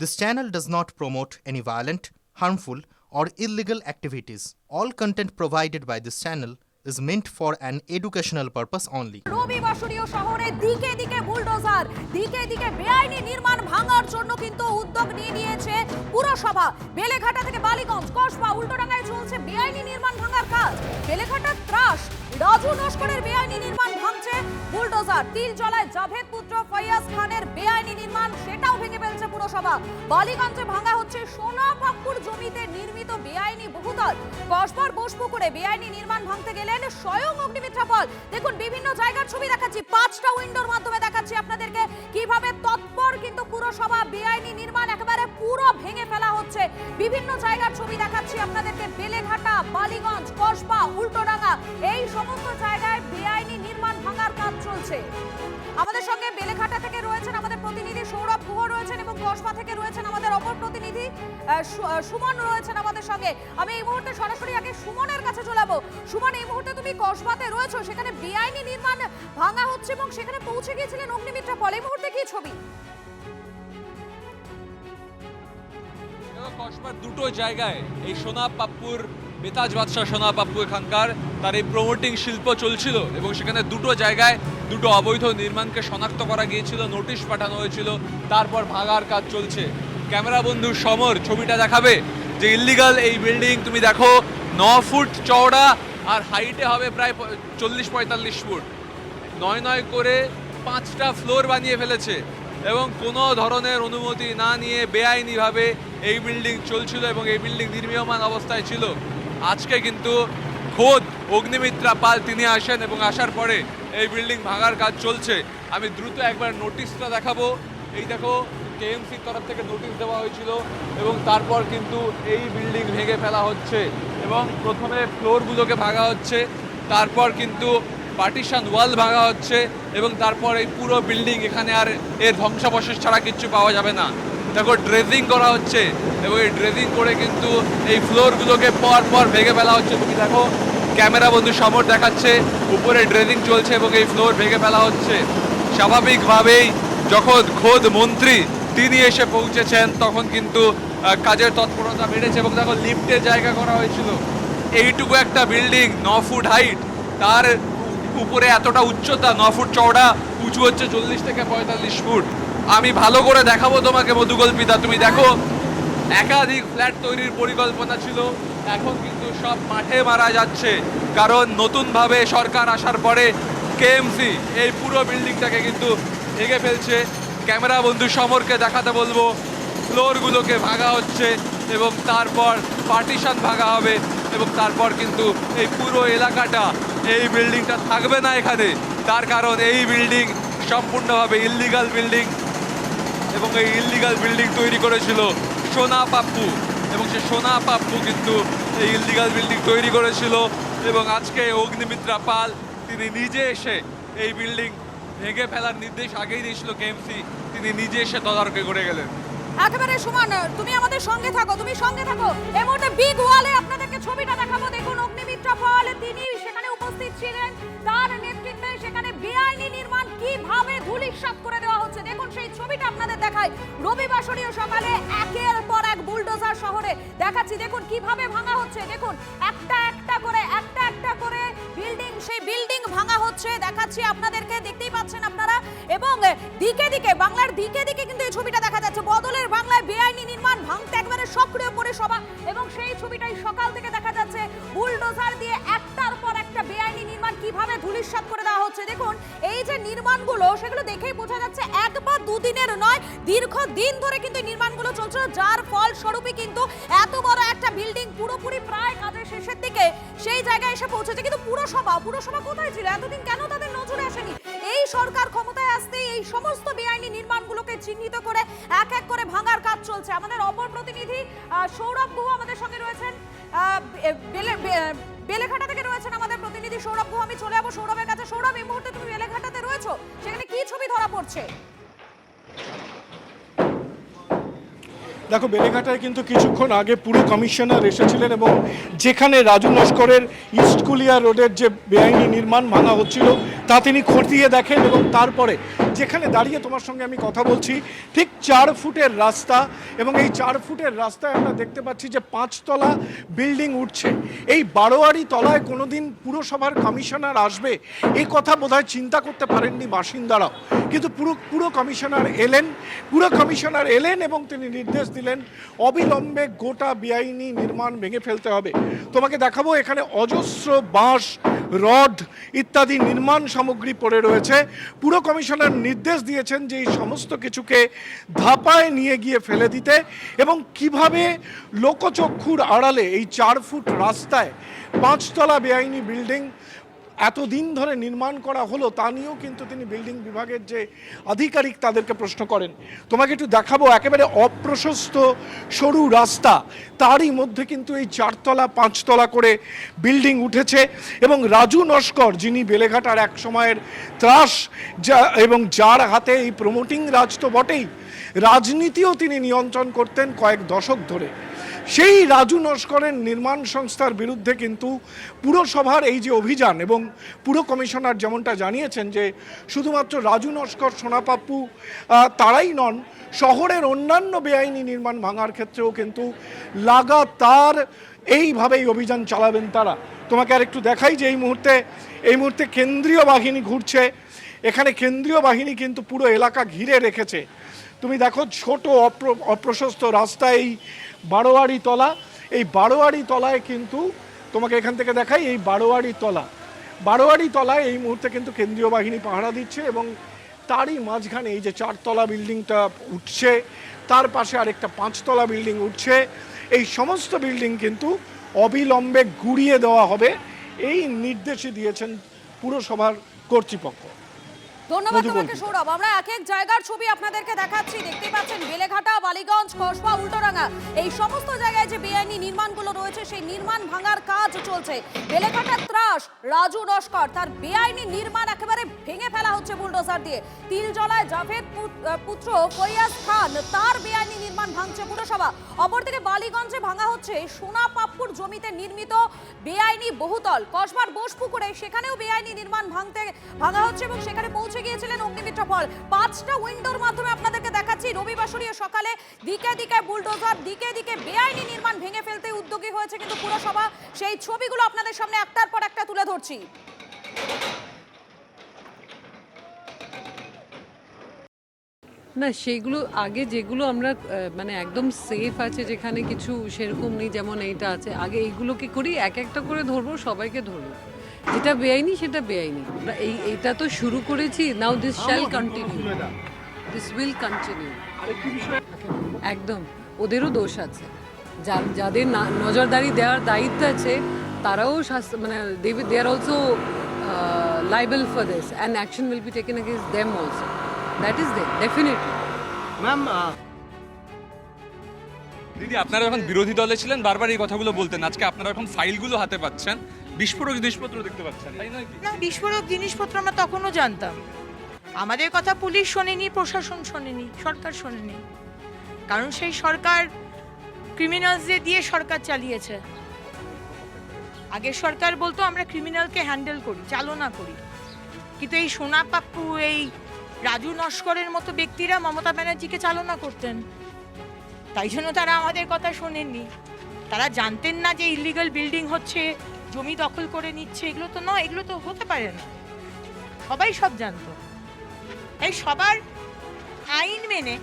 This channel does not promote any violent, harmful, or illegal activities. All content provided by this channel is meant for an educational purpose only. রবিবাসরীয় শহরে দিকে দিকে bulldozer, দিকে দিকে বেআইনি নির্মাণ ভাঙার জন্য কিন্তু উদ্যোগ নিয়ে নিয়েছে পুরসভা। বেলেঘাটা থেকে বালিগঞ্জ, কসবা, উল্টোডাঙ্গায় চলছে বেআইনি নির্মাণ ভাঙার কাজ। বেলেঘাটার ত্রাস, রাজু নস্করের বেআইনি নির্মাণ ভাঙছে বুলডোজার। তিলজলায় জাভেদ পুত্র ফয়াজ খানের বেআইনি নির্মাণ, সেটাও ভেঙে ফেলছে পুরসভা। বালিগঞ্জে ভাঙা হচ্ছে সোনা পাপ্পুর জমিতে নির্মিত বেআইনি বহুতল। কসবার বোসপুকুরে বেআইনি নির্মাণ ভাঙতে গেলেন স্বয়ং অগ্নিমিত্রা পাল। দেখুন বিভিন্ন জায়গার ছবি দেখাচ্ছি, 5টা উইন্ডোর মাধ্যমে দেখাচ্ছি আপনাদেরকে কিভাবে তৎপর কিন্তু পুরসভা বেআইনি নির্মাণ একেবারে পুরো ভেঙে ফেলা হচ্ছে। বিভিন্ন জায়গার ছবি দেখাচ্ছি আপনাদেরকে, বেলেঘাটা, বালিগঞ্জ, কসবা, উল্টোডাঙ্গা, এই সমস্ত জায়গায় বেআইনি নির্মাণ ভাঙার কাজ চলছে। আমাদের সঙ্গে বেলেঘাটা থেকে রয়েছেন আমাদের প্রতিনিধি সৌরভ গুহ রয়েছেন এবং কসবা থেকে রয়েছেন আমাদের অপর প্রতিনিধি সুমন রয়েছেন আমাদের সঙ্গে। আমি এই মুহূর্তে সরাসরি আগে সুমনের কাছে চলে যাবো। সুমন, এই মুহূর্তে তুমি কসবাতে রয়েছো, সেখানে বেআইনি নির্মাণ ভাঙা হচ্ছে এবং সেখানে পৌঁছে গিয়েছিলেন অগ্নিমিত্রা পাল। এই মুহূর্তে কি ছবি? কসবার দুটো জায়গায় এই সোনা পাপ্পুর, বেতাজ বাদশাহ সোনা পাপ্পু এখানকার, তার এই প্রমোটিং শিল্প চলছিল এবং সেখানে দুটো জায়গায় দুটো অবৈধ নির্মাণকে শনাক্ত করা গিয়েছিল, নোটিশ পাঠানো হয়েছিল, তারপর ভাঙার কাজ চলছে। ক্যামেরা বন্ধু সমর ছবিটা দেখাবে যে ইল্লিগাল এই বিল্ডিং তুমি দেখো 9 ফুট চওড়া আর হাইটে হবে প্রায় 40-45 ফুট। 9 করে 5টা ফ্লোর বানিয়ে ফেলেছে এবং কোনো ধরনের অনুমতি না নিয়ে বেআইনিভাবে এই বিল্ডিং চলছিল এবং এই বিল্ডিং নির্মীয়মান অবস্থায় ছিল। আজকে কিন্তু খোদ অগ্নিমিত্রা পাল তিনি আসেন এবং আসার পরে এই বিল্ডিং ভাঙার কাজ চলছে। আমি দ্রুত একবার নোটিশটা দেখাবো। এই দেখো, কেএমসির তরফ থেকে নোটিশ দেওয়া হয়েছিল এবং তারপর কিন্তু এই বিল্ডিং ভেঙে ফেলা হচ্ছে এবং প্রথমে ফ্লোরগুলোকে ভাঙা হচ্ছে, তারপর কিন্তু পার্টিশন ওয়াল ভাঙা হচ্ছে এবং তারপর এই পুরো বিল্ডিং, এখানে আর এর ধ্বংসাবশেষ ছাড়া কিচ্ছু পাওয়া যাবে না। দেখো ড্রেজিং করা হচ্ছে এবং এই ড্রেজিং করে কিন্তু এই ফ্লোরগুলোকে পর পর ভেঙে ফেলা হচ্ছে। তুমি দেখো ক্যামেরা বন্ধু সমর দেখাচ্ছে, উপরে ড্রেজিং চলছে এবং এই ফ্লোর ভেঙে ফেলা হচ্ছে। স্বাভাবিকভাবেই যখন খোদ মন্ত্রী তিনি এসে পৌঁছেছেন তখন কিন্তু কাজের তৎপরতা বেড়েছে এবং দেখো লিফটের জায়গা করা হয়েছিল। এইটুকু একটা বিল্ডিং 9 ফুট হাইট, তার উপরে এতটা উচ্চতা, 9 ফুট চওড়া, উঁচু হচ্ছে 40 থেকে 45 ফুট। আমি ভালো করে দেখাবো তোমাকে মধুকল্পিতা, তুমি দেখো একাধিক ফ্ল্যাট তৈরির পরিকল্পনা ছিল, এখন কিন্তু সব মাঠে মারা যাচ্ছে কারণ নতুনভাবে সরকার আসার পরে কেএমসি এই পুরো বিল্ডিংটাকে কিন্তু ভেঙে ফেলছে। ক্যামেরা বন্ধু সমরকে দেখাতে বলবো, ফ্লোরগুলোকে ভাঙা হচ্ছে এবং তারপর পার্টিশন ভাঙা হবে এবং তারপর কিন্তু এই পুরো এলাকাটা, এই বিল্ডিংটা থাকবে না এখানে। তার কারণ এই বিল্ডিং সম্পূর্ণভাবে ইল্লিগাল বিল্ডিং এবং এই ইল্লিগাল বিল্ডিং তৈরি করেছিল সোনা পাপ্পু এবং সে সোনা পাপ্পু কিন্তু এই ইল্লিগাল বিল্ডিং তৈরি করেছিল এবং আজকে অগ্নিমিত্রা পাল তিনি নিজে এসে এই বিল্ডিং ভেঙে ফেলার নির্দেশ আগেই দিয়েছিল কেএমসি, তিনি নিজে এসে তদারকি করে গেলেন। একেবারে সুমন, তুমি আমাদের সঙ্গে থাকো, তুমি সঙ্গে থাকো। এই মুহূর্তে বিগ ওয়ালে আপনাদেরকে ছবিটা দেখাবো। দেখুন অগ্নিমিত্রা পাল তিনি সেখানে উপস্থিত ছিলেন, তার নেতৃত্বে সেখানে বেআইনি নির্মাণ কিভাবে ধূলিসাৎ করে দেওয়া হচ্ছে। দেখুন সেই ছবিটা আপনাদের দেখাই। রবিবাসরীয় সকালে একের পর এক বুলডোজার শহরে দেখাচ্ছি, দেখুন কিভাবে ভাঙা হচ্ছে। দেখুন একটা একটা করে বিল্ডিং, সেই বিল্ডিং ভাঙা হচ্ছে, দেখাচ্ছি আপনাদেরকে, দেখতেই পাচ্ছেন আপনারা। এবং দিকে দিকে, বাংলার দিকে দিকে কিন্তু এই ছবিটা দেখা যাচ্ছে। বদলের বাংলায় বেআইনি নির্মাণ ভাঙতে একবারে সক্রিয় পুরসভা এবং সেই ছবিটাই সকাল থেকে দেখা যাচ্ছে। বুলডোজার দিয়ে একটার পর একটা বেআইনি নির্মাণ কিভাবে ধূলিসাৎ করে দেওয়া হচ্ছে। দেখুন এই যে নির্মাণগুলো, সেগুলো দেখেই বোঝা যাচ্ছে 1 বা 2 দিনের নয়, দীর্ঘদিন ধরে কিন্তু নির্মাণগুলো চলছে, যার ফলস্বরূপই কিন্তু এত বড় একটা বিল্ডিং পুরোপুরি প্রায় কাজের শেষের দিকে সেই জায়গায় এসে পৌঁছেছে। কিন্তু পুরসভা কোথায় ছিল এতদিন? কেন তাদের নজরে আসেনি? এই সরকার ক্ষমতায় আসতেই এই সমস্ত বেআইনি নির্মাণগুলোকে চিহ্নিত করে এক এক করে ভাঙার কাজ চলছে। আমাদের অপর প্রতিনিধি সৌরভ গুহ আমাদের সঙ্গে রয়েছেন, বেলেঘাটা থেকে রয়েছেন আমাদের প্রতিনিধি সৌরভ গুহ। আমি চলে যাবো সৌরভের কাছে। সৌরভ, এই মুহূর্তে তুমি বেলেঘাটাতে রয়েছো, সেখানে কি ছবি ধরা পড়ছে? দেখো, বেলেঘাটায় কিন্তু কিছুক্ষণ আগে পুরো কমিশনার এসেছিলেন এবং যেখানে রাজু নস্করের ইস্টকুলিয়া রোডের যে বেআইনি নির্মাণ ভাঙা হচ্ছিল তা তিনি খতিয়ে দেখেন এবং তারপরে যেখানে দাঁড়িয়ে তোমার সঙ্গে আমি কথা বলছি ঠিক 4 ফুটের রাস্তা, এবং এই 4 ফুটের রাস্তায় আমরা দেখতে পাচ্ছি যে 5 তলা বিল্ডিং উঠছে। এই বারোয়ারি তলায় কোনোদিন পুরসভার কমিশনার আসবে এই কথা বোধহয় চিন্তা করতে পারেননি বাসিন্দারাও, কিন্তু পুরো কমিশনার এলেন এবং তিনি নির্দেশ দিলেন অবিলম্বে গোটা বেআইনি নির্মাণ ভেঙে ফেলতে হবে। তোমাকে দেখাবো এখানে অজস্র বাঁশ, রড ইত্যাদি নির্মাণ সামগ্রী পড়ে রয়েছে। পুরো কমিশনার নির্দেশ দিয়েছেন যে এই সমস্ত কিছুকে ধাপায় নিয়ে গিয়ে ফেলে দিতে, এবং কিভাবে লোকচক্ষুর আড়ালে এই 4 ফুট রাস্তায় 5 তলা বেআইনি বিল্ডিং এতদিন ধরে নির্মাণ করা হলো তা নিয়েও কিন্তু তিনি বিল্ডিং বিভাগের যে আধিকারিক তাদেরকে প্রশ্ন করেন। তোমাকে একটু দেখাবো একেবারে অপ্রশস্ত সরু রাস্তা, তারই মধ্যে কিন্তু এই 4 তলা 5 তলা করে বিল্ডিং উঠেছে, এবং রাজু নস্কর যিনি বেলেঘাটার এক সময়ের ত্রাস এবং যার হাতে এই প্রমোটিং রাজ তো বটেই, রাজনীতিও তিনি নিয়ন্ত্রণ করতেন কয়েক দশক ধরে, সেই রাজু নস্করের নির্মাণ সংস্থার বিরুদ্ধে কিন্তু পুরসভার এই যে অভিযান, এবং পুরো কমিশনার যেমনটা জানিয়েছেন যে শুধুমাত্র রাজু নস্কর, সোনা পাপ্পু তারাই নন, শহরের অন্যান্য বেআইনি নির্মাণ ভাঙার ক্ষেত্রেও কিন্তু লাগাতার এইভাবেই অভিযান চালাবেন তারা। তোমাকে আর একটু দেখাই যে এই মুহূর্তে কেন্দ্রীয় বাহিনী ঘুরছে। এখানে কেন্দ্রীয় বাহিনী কিন্তু পুরো এলাকা ঘিরে রেখেছে। তুমি দেখো ছোট অপ্রশস্ত রাস্তা, এই বারোয়ারি তলায় কিন্তু তোমাকে এখান থেকে দেখাই, এই বারোয়ারি তলায় এই মুহূর্তে কিন্তু কেন্দ্রীয় বাহিনী পাহারা দিচ্ছে, এবং তারই মাঝখানে এই যে 4 তলা বিল্ডিংটা উঠছে, তার পাশে আরেকটা 5 তলা বিল্ডিং উঠছে। এই সমস্ত বিল্ডিং কিন্তু অবিলম্বে গুড়িয়ে দেওয়া হবে, এই নির্দেশই দিয়েছেন পুরসভার কর্তৃপক্ষ। ধন্যবাদ তোমাকে সৌরভ। আমরা এক এক জায়গার ছবি আপনাদেরকে দেখাচ্ছি, দেখতেই পাচ্ছেন বেলেঘাটা, বালিগঞ্জ, কসবা, উল্টোডাঙ্গা, এই সমস্ত জায়গায় যে বেআইনি নির্মাণগুলো রয়েছে সেই নির্মাণ ভাঙার কাজ চলছে। বেলেঘাটার ত্রাস রাজু নস্কর, তার বেআইনি নির্মাণ একেবারে ভেঙে ফেলা হচ্ছে বুলডোজার দিয়ে। তিলজলায় জাভেদ পুত্র ফৈয়াজ খান, তার বেআইনি নির্মাণ ভাঙছে পুরসভা। অপরদিকে বালিগঞ্জে ভাঙা হচ্ছে সোনা পাপ্পুর জমিতে নির্মিত বেআইনি বহুতল। কসবার বোসপুকুরে সেখানেও বেআইনি নির্মাণ ভাঙা হচ্ছে, এবং সেখানে পৌঁছে গিয়েছিলেন অগ্নিমিত্র পাল। 5টা উইন্ডোর মাধ্যমে আপনাদেরকে দেখাচ্ছি রবিবাসরীয় সকালে দিকে দিকে বুলডোজার, দিকে দিকে বেআইনি নির্মাণ ভেঙে ফেলতে উদ্যোগী হয়েছে কিন্তু পুরসভা। সেই ছবিগুলো আপনাদের সামনে একটার পর একটা তুলে ধরছি। না, সেইগুলো আগে যেগুলো আমরা মানে একদম সেফ আছে, যেখানে কিছু সেরকম নেই, যেমন এইটা আছে, আগে এইগুলোকে করি, এক একটা করে ধরবো, সবাইকে ধরবো। যেটা বেআইনি সেটা বেআইনি। আমরা এইটা তো শুরু করেছি, now this shall continue, this will continue. একদম ওদেরও দোষ আছে, যাদের নজরদারি দেওয়ার দায়িত্ব আছে তারাও মানে they are also liable for this, and action will be taken against them also. That is there, definitely. Ma'am, দিদি, আপনারা যখন বিরোধী দলে ছিলেন বারবার এই কথাগুলো বলতেন, আজকে আপনারা এখন ফাইলগুলো হাতে পাচ্ছেন, বিস্ফোরক জিনিসপত্র দেখতে পাচ্ছেন, তাই নয় কি? না, বিস্ফোরক জিনিসপত্র আমরা তখনও জানতাম। আমাদের কথা পুলিশ শোনেনি, প্রশাসন শোনেনি, সরকার শোনেনি, কারণ সেই সরকার ক্রিমিনালসদের দিয়ে সরকার চালিয়েছে। আগের সরকার বলতো আমরা ক্রিমিনালকে হ্যান্ডেল করি, চালনা করি, কিন্তু এই সোনা পাপ্পু, এই রাজু নস্করের মতো ব্যক্তিরা মমতা ব্যানার্জিকে চালনা করতেন। তাই জন্য তারা আমাদের কথা শোনেননি। তারা জানতেন না যে ইলিগাল বিল্ডিং হচ্ছে, জমি দখল করে নিচ্ছে, এগুলো তো নয়, এগুলো তো হতে পারে না। সবাই সব জানতো। তাই সবার আইন মেনে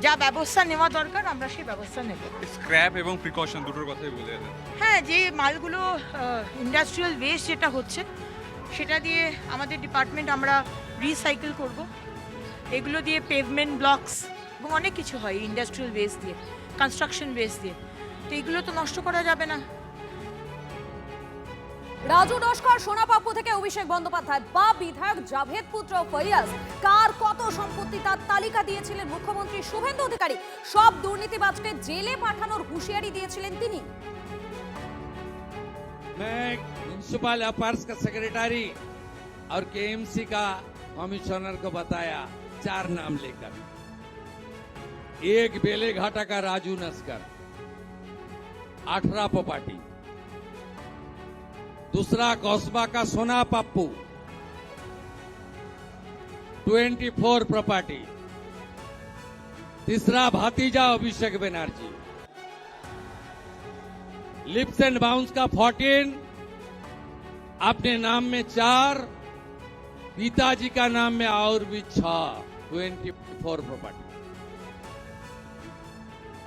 যা ব্যবস্থা নেওয়া দরকার আমরা সেই ব্যবস্থা নেব। স্ক্র্যাপ এবং প্রিকশন দুটোর কথাই বলে দেন। হ্যাঁ, যে মালগুলো ইন্ডাস্ট্রিয়াল ওয়েস্ট যেটা হচ্ছে সেটা দিয়ে আমাদের ডিপার্টমেন্ট আমরা রিসাইকেল করব। এগুলো দিয়ে পেভমেন্ট ব্লকস এবং অনেক কিছু হয় ইন্ডাস্ট্রিয়াল ওয়েস্ট দিয়ে, কনস্ট্রাকশন ওয়েস্ট দিয়ে, তো এগুলো তো নষ্ট করা যাবে না। রাজু নস্কর, সোনা পাপ্পু থেকে অভিষেক বন্দ্যোপাধ্যায় বা বিধায়ক জাভেদ পুত্র ফৈয়াজ, কার কত সম্পত্তি তার তালিকা দিয়েছিলেন মুখ্যমন্ত্রী শুভেন্দু অধিকারী। সব দুর্নীতিবাজকে জেলে পাঠানোর হুঁশিয়ারি দিয়েছিলেন তিনি। मैं म्यूनिसिपल अफेयर्स का सेक्रेटरी और केएमसी का कमिश्नर को बताया 4 नाम लेकर। एक बेलेघाटा का राजू नस्कर, 18 प्रॉपर्टी। दूसरा कस्बा का सोना पप्पू, 24 प्रॉपर्टी, तीसरा भतीजा Abhishek Banerjee, lips and bounce का 14, अपने नाम में 4, पिताजी का नाम में और भी 6, 24 प्रॉपर्टी।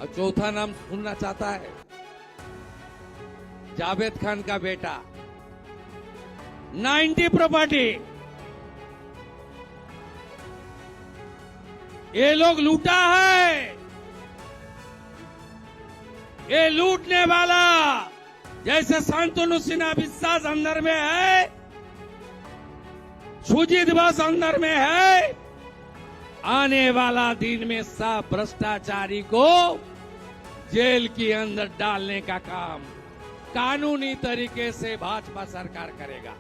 और चौथा नाम सुनना चाहता है, जावेद खान का बेटा, 90 प्रॉपर्टी। ये लोग लूटा है, ये लूटने वाला जैसे शांतनु सिन्हा विश्वास अंदर में है, सुजीत बस अंदर में है, आने वाला दिन में सब भ्रष्टाचारी को जेल के अंदर डालने का काम कानूनी तरीके से भाजपा सरकार करेगा।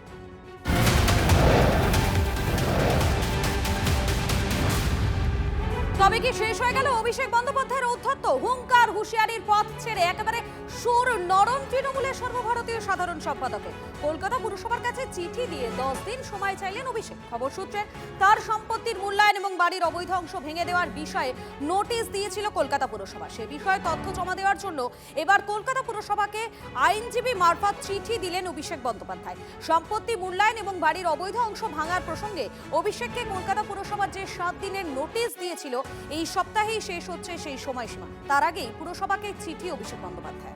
তবে কি শেষ হয়ে গেল অভিষেক বন্দ্যোপাধ্যায়ের ঔদ্ধত্য? হুঙ্কার হুঁশিয়ারির পথ ছেড়ে একেবারে সুর নরম তৃণমূলের সর্বভারতীয় সাধারণ সম্পাদকে কলকাতা পুরসভার কাছে চিঠি দিয়ে 10 দিন সময় চাইলেন অভিষেক। খবর সূত্রে তার সম্পত্তির মূল্যায়ন এবং বাড়ির অবৈধ অংশ ভেঙে দেওয়ার বিষয়ে নোটিশ দিয়েছিল কলকাতা পুরসভা। সে বিষয়ে তথ্য জমা দেওয়ার জন্য এবার কলকাতা পুরসভাকে আইনজীবী মারফত চিঠি দিলেন অভিষেক বন্দ্যোপাধ্যায়। সম্পত্তি মূল্যায়ন এবং বাড়ির অবৈধ অংশ ভাঙার প্রসঙ্গে অভিষেককে কলকাতা পুরসভা যে 7 দিনের নোটিশ দিয়েছিল, এই সপ্তাহেই শেষ হচ্ছে সেই সময়সীমা। তার আগেই পুরসভাকে চিঠি অভিষেক বন্দ্যোপাধ্যায়।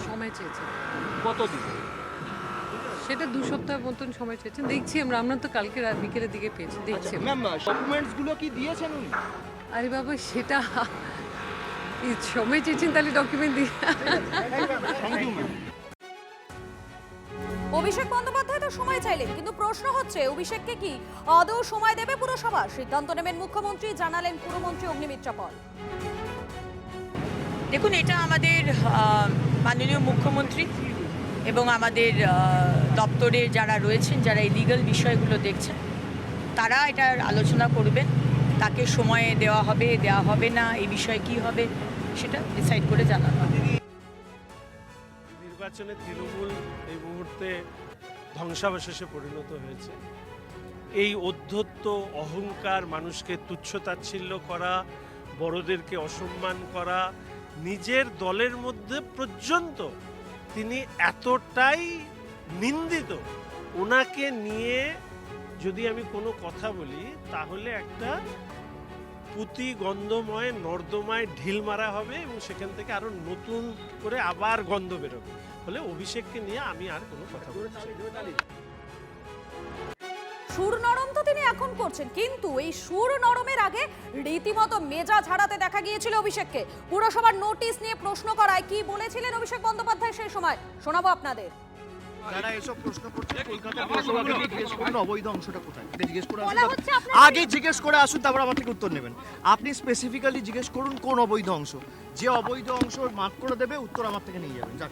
সময় চেয়েছেন কতদিন? সেটা 2 সপ্তাহ মতন সময় চেয়েছেন, দেখছি আমরা তো কালকে রাত বিকেলের দিকে পেয়েছি, দেখছি আমরা। ম্যাম ডকুমেন্টস গুলো কি দিয়েছেন উনি? আরে বাবা, সেটা এই সময় চেয়েছেন তাহলে ডকুমেন্ট দিই। Thank you ma'am. Abhishek Bandyopadhyay তো সময় চাইলেন, কিন্তু প্রশ্ন হচ্ছে অভিষেককে কি আদৌ সময় দেবে পুরসভা? সিদ্ধান্ত নেবেন মুখ্যমন্ত্রী, জানালেন পুরমন্ত্রী অগ্নিমিত্রা পল। দেখুন, এটা আমাদের মাননীয় মুখ্যমন্ত্রী এবং আমাদের দপ্তরে যারা রয়েছেন, যারা এই লিগ্যাল বিষয়গুলো দেখছেন, তারা এটার আলোচনা করবেন। তাকে সময় দেওয়া হবে না, এই বিষয়ে কি হবে সেটা ডিসাইড করে জানানো হবে। নির্বাচনে তৃণমূল এই মুহূর্তে ধ্বংসাবশেষে পরিণত হয়েছে। এই অধ্যত্ত অহংকার, মানুষকে তুচ্ছতাচ্ছিল্য করা, বড়দেরকে অসম্মান করা, নিজের দলের মধ্যে পর্যন্ত তিনি এতটাই নিন্দিত। ওনাকে নিয়ে যদি আমি কোনো কথা বলি তাহলে একটা পুঁতি গন্ধময় নর্দমায় ঢিল মারা হবে এবং সেখান থেকে আরো নতুন করে আবার গন্ধ বেরোবে। ফলে অভিষেককে নিয়ে আমি আর কোনো কথা বলতে চাই না। সুর নরম তো তিনি এখন করছেন, কিন্তু এই সুর নরমের আগে রীতিমতো মেজাজ হারাতে দেখা গিয়েছিল অভিষেককে। পুরসভার নোটিশ নিয়ে প্রশ্ন করায় কি বলেছিলেন অভিষেক বন্দ্যোপাধ্যায় সেই সময় শোনাবো আপনাদের। যারা এসব প্রশ্ন করছে কলকাতা পুরসভাকে জিজ্ঞেস করুন অবৈধ অংশটা কোথায়, জিজ্ঞেস করে বলা আসুন। হচ্ছে আগে জিজ্ঞেস করে আসুন, তারপর আমার থেকে উত্তর নেবেন। আপনি স্পেসিফিক্যালি জিজ্ঞেস করুন কোন অবৈধ অংশ, যে অবৈধ অংশ মার্ক করে দেবে উত্তর আমার থেকে নিয়ে যাবেন। যাক।